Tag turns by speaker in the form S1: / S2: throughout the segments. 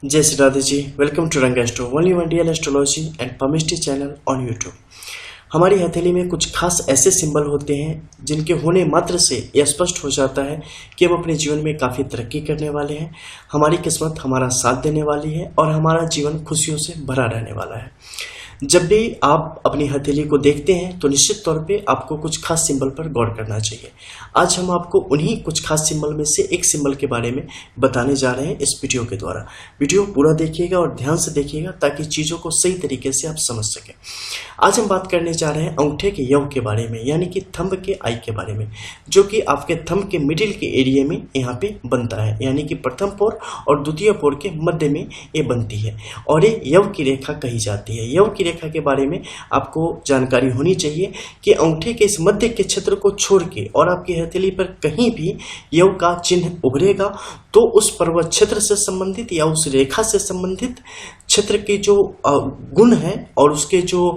S1: जय Shri Radhe ji. Welcome to Rang Astro, only one real astrology and palmistry channel on YouTube. हमारी हथेली में कुछ खास ऐसे सिंबल होते हैं जिनके होने मात्र से यह स्पष्ट हो जाता है कि हम अपने जीवन में काफ़ी तरक्की करने वाले हैं, हमारी किस्मत हमारा साथ देने वाली है और हमारा जीवन खुशियों से भरा रहने वाला है। जब भी आप अपनी हथेली को देखते हैं तो निश्चित तौर पे आपको कुछ खास सिंबल पर गौर करना चाहिए। आज हम आपको उन्हीं कुछ खास सिंबल में से एक सिंबल के बारे में बताने जा रहे हैं इस वीडियो के द्वारा। वीडियो पूरा देखिएगा और ध्यान से देखिएगा ताकि चीज़ों को सही तरीके से आप समझ सकें। आज हम बात करने जा रहे हैं अंगूठे के यव के बारे में, यानी कि थंब के आई के बारे में, जो कि आपके थंब के मिडिल के एरिया में यहाँ पे बनता है, यानी कि प्रथम पोर और द्वितीय पोर के मध्य में ये बनती है और ये यव की रेखा कही जाती है। यव की रेखा के बारे में आपको जानकारी होनी चाहिए कि अंगूठे के इस मध्य के क्षेत्र को छोड़ के और आपकी हथेली पर कहीं भी यव का चिन्ह उभरेगा तो उस पर्वत क्षेत्र से संबंधित या उस रेखा से संबंधित क्षेत्र के जो गुण है और उसके जो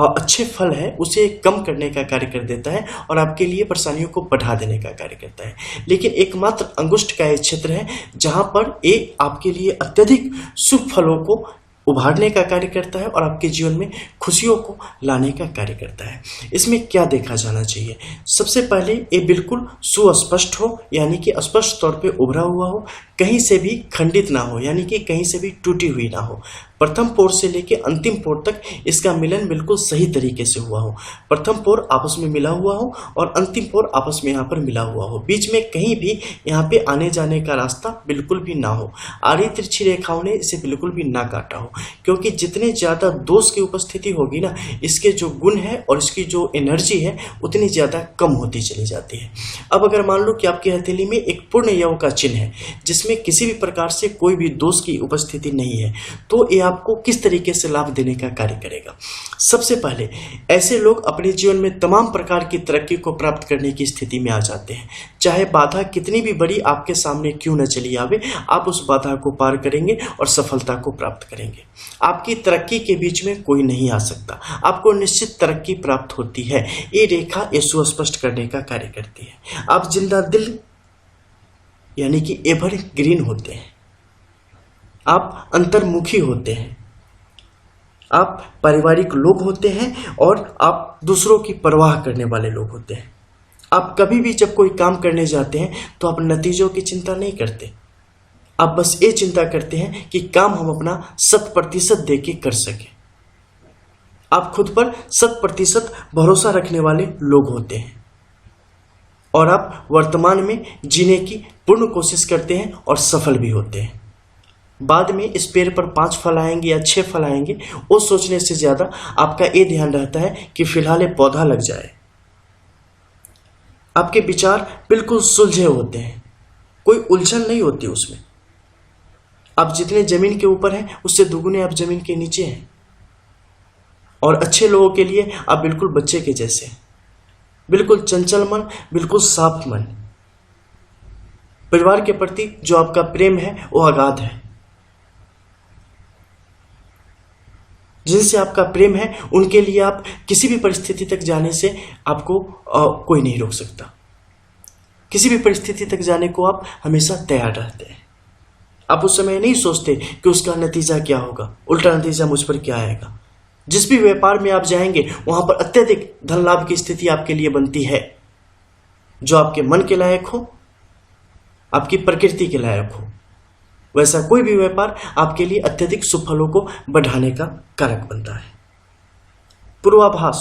S1: अच्छे फल है उसे कम करने का कार्य कर देता है और आपके लिए परेशानियों को बढ़ा देने का कार्य करता है। लेकिन एकमात्र अंगुष्ठ का एक क्षेत्र है जहां पर ये आपके लिए अत्यधिक शुभ फलों को उभारने का कार्य करता है और आपके जीवन में खुशियों को लाने का कार्य करता है। इसमें क्या देखा जाना चाहिए? सबसे पहले ये बिल्कुल सुस्पष्ट हो, यानी कि स्पष्ट तौर पे उभरा हुआ हो, कहीं से भी खंडित ना हो, यानी कि कहीं से भी टूटी हुई ना हो। प्रथम पोर से लेके अंतिम पोर तक इसका मिलन बिल्कुल सही तरीके से हुआ हो। प्रथम पोर आपस में मिला हुआ हो और अंतिम पोर आपस में यहाँ पर मिला हुआ हो। बीच में कहीं भी यहाँ पे आने जाने का रास्ता बिल्कुल भी ना हो। आड़ी तिरछी रेखाओं ने इसे बिल्कुल भी ना काटा हो, क्योंकि जितने ज़्यादा दोष की उपस्थिति होगी ना, इसके जो गुण है और इसकी जो एनर्जी है उतनी ज़्यादा कम होती चली जाती है। अब अगर मान लो कि आपकी हथेली में एक पूर्ण यव का चिन्ह है जिसमें किसी भी प्रकार से कोई भी दोष की उपस्थिति नहीं है, तो ये आपको किस तरीके से लाभ देने का कार्य करेगा? सबसे पहले ऐसे लोग अपने जीवन में तमाम प्रकार की तरक्की को प्राप्त करने की स्थिति में आ जाते हैं। चाहे बाधा कितनी भी बड़ी आपके सामने क्यों न चली आवे, आप उस बाधा को पार करेंगे और सफलता को प्राप्त करेंगे। आपकी तरक्की के बीच में कोई नहीं आ सकता, आपको निश्चित तरक्की प्राप्त होती है। ये रेखा ये सुस्पष्ट करने का कार्य करती है। आप जिंदा दिल यानी कि एवर ग्रीन होते हैं, आप अंतर्मुखी होते हैं, आप पारिवारिक लोग होते हैं और आप दूसरों की परवाह करने वाले लोग होते हैं। आप कभी भी जब कोई काम करने जाते हैं तो आप नतीजों की चिंता नहीं करते, आप बस ये चिंता करते हैं कि काम हम अपना 100% दे के कर सकें। आप खुद पर 100% भरोसा रखने वाले लोग होते हैं और आप वर्तमान में जीने की पूर्ण कोशिश करते हैं और सफल भी होते हैं। बाद में इस पेड़ पर 5 फल आएंगे या 6 फल आएंगे, वो सोचने से ज्यादा आपका ये ध्यान रहता है कि फिलहाल ये पौधा लग जाए। आपके विचार बिल्कुल सुलझे होते हैं, कोई उलझन नहीं होती उसमें। आप जितने जमीन के ऊपर हैं उससे दुगुने आप जमीन के नीचे हैं और अच्छे लोगों के लिए आप बिल्कुल बच्चे के जैसे हैं, बिल्कुल चंचल मन, बिल्कुल साफ मन। परिवार के प्रति जो आपका प्रेम है वो अगाध है। जिनसे आपका प्रेम है उनके लिए आप किसी भी परिस्थिति तक जाने से आपको कोई नहीं रोक सकता। किसी भी परिस्थिति तक जाने को आप हमेशा तैयार रहते हैं। आप उस समय नहीं सोचते कि उसका नतीजा क्या होगा, उल्टा नतीजा मुझ पर क्या आएगा। जिस भी व्यापार में आप जाएंगे वहां पर अत्यधिक धन लाभ की स्थिति आपके लिए बनती है, जो आपके मन के लायक हो, आपकी प्रकृति के लायक हो। वैसा कोई भी व्यापार आपके लिए अत्यधिक शुभ फलों को बढ़ाने का कारक बनता है। पूर्वाभास,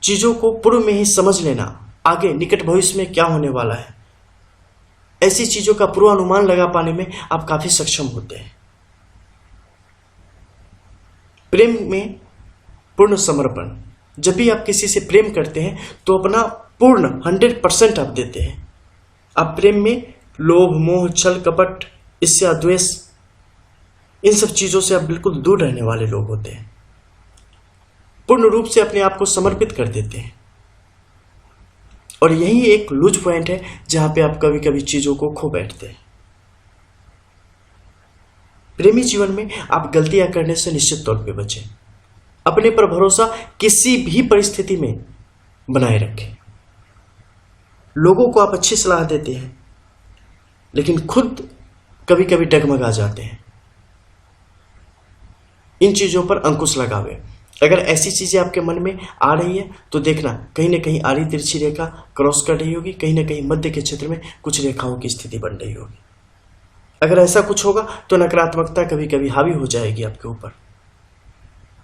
S1: चीजों को पूर्व में ही समझ लेना, आगे निकट भविष्य में क्या होने वाला है, ऐसी चीजों का पूर्वानुमान लगा पाने में आप काफी सक्षम होते हैं। प्रेम में पूर्ण समर्पण, जब भी आप किसी से प्रेम करते हैं तो अपना पूर्ण 100% आप देते हैं। आप प्रेम में लोभ, मोह, छल, कपट, ईर्ष्या, द्वेष, इन सब चीजों से आप बिल्कुल दूर रहने वाले लोग होते हैं। पूर्ण रूप से अपने आप को समर्पित कर देते हैं और यही एक लूज पॉइंट है जहां पे आप कभी कभी चीजों को खो बैठते हैं। प्रेमी जीवन में आप गलतियां करने से निश्चित तौर पे बचें। अपने पर भरोसा किसी भी परिस्थिति में बनाए रखें। लोगों को आप अच्छी सलाह देते हैं लेकिन खुद कभी कभी डगमगा जाते हैं। इन चीज़ों पर अंकुश लगावे। अगर ऐसी चीज़ें आपके मन में आ रही है तो देखना कहीं ना कहीं आड़ी तिरछी रेखा क्रॉस कर रही होगी, कहीं ना कहीं मध्य के क्षेत्र में कुछ रेखाओं की स्थिति बन रही होगी। अगर ऐसा कुछ होगा तो नकारात्मकता कभी कभी हावी हो जाएगी आपके ऊपर।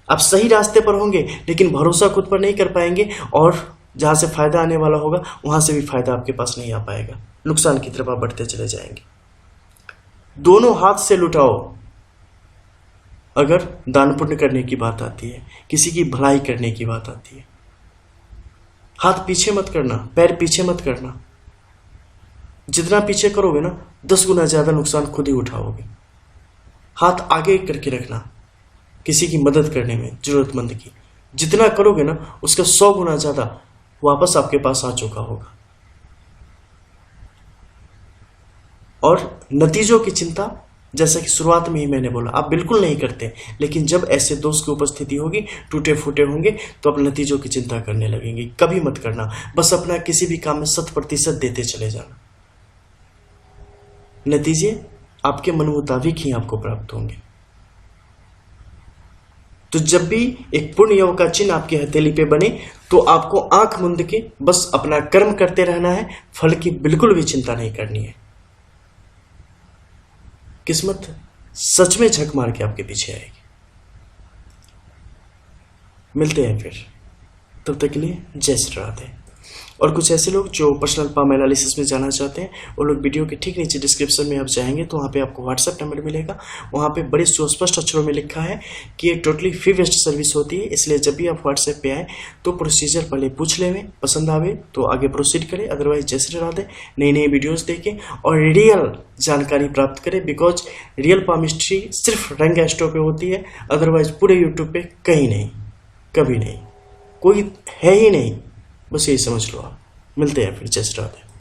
S1: आप सही रास्ते पर होंगे लेकिन भरोसा खुद पर नहीं कर पाएंगे और जहां से फायदा आने वाला होगा वहां से भी फायदा आपके पास नहीं आ पाएगा। नुकसान की तरफ आप बढ़ते चले जाएंगे। दोनों हाथ से लुटाओ। अगर दान पुण्य करने की बात आती है, किसी की भलाई करने की बात आती है, हाथ पीछे मत करना, पैर पीछे मत करना। जितना पीछे करोगे ना 10 गुना ज्यादा नुकसान खुद ही उठाओगे। हाथ आगे करके रखना किसी की मदद करने में, जरूरतमंद की। जितना करोगे ना उसका 100 गुना ज्यादा वापस आपके पास आ चुका होगा। और नतीजों की चिंता, जैसा कि शुरुआत में ही मैंने बोला, आप बिल्कुल नहीं करते, लेकिन जब ऐसे दोस्त की उपस्थिति होगी, टूटे फूटे होंगे, तो आप नतीजों की चिंता करने लगेंगे। कभी मत करना। बस अपना किसी भी काम में 100% देते चले जाना। नतीजे आपके मन मुताबिक ही आपको प्राप्त होंगे। तो जब भी एक पुण्य योग का चिन्ह आपकी हथेली पे बने तो आपको आंख मूंद के बस अपना कर्म करते रहना है। फल की बिल्कुल भी चिंता नहीं करनी है। किस्मत सच में झक मार के आपके पीछे आएगी। मिलते हैं फिर, तब तक के लिए जय श्री राधे। और कुछ ऐसे लोग जो पर्सनल पाम एनालिसिस में जाना चाहते हैं, वो लोग वीडियो के ठीक नीचे डिस्क्रिप्शन में आप जाएंगे तो वहाँ पे आपको व्हाट्सएप नंबर मिलेगा। वहाँ पे बड़े सुस्पष्ट अक्षरों में लिखा है कि ये टोटली फ्री बेस्ड सर्विस होती है। इसलिए जब भी आप व्हाट्सएप पे आए तो प्रोसीजर पहले पूछ लें, पसंद आवे तो आगे प्रोसीड करें, अदरवाइज जय श्री राधे। नई नई वीडियोज़ देखें और रियल जानकारी प्राप्त करें, बिकॉज रियल पामिस्ट्री सिर्फ रंग एस्ट्रो पे होती है, अदरवाइज पूरे यूट्यूब पे कहीं नहीं, कभी नहीं, कोई है ही नहीं। बस यही समझ लो आप। मिलते हैं फिर, जय श्री राधे।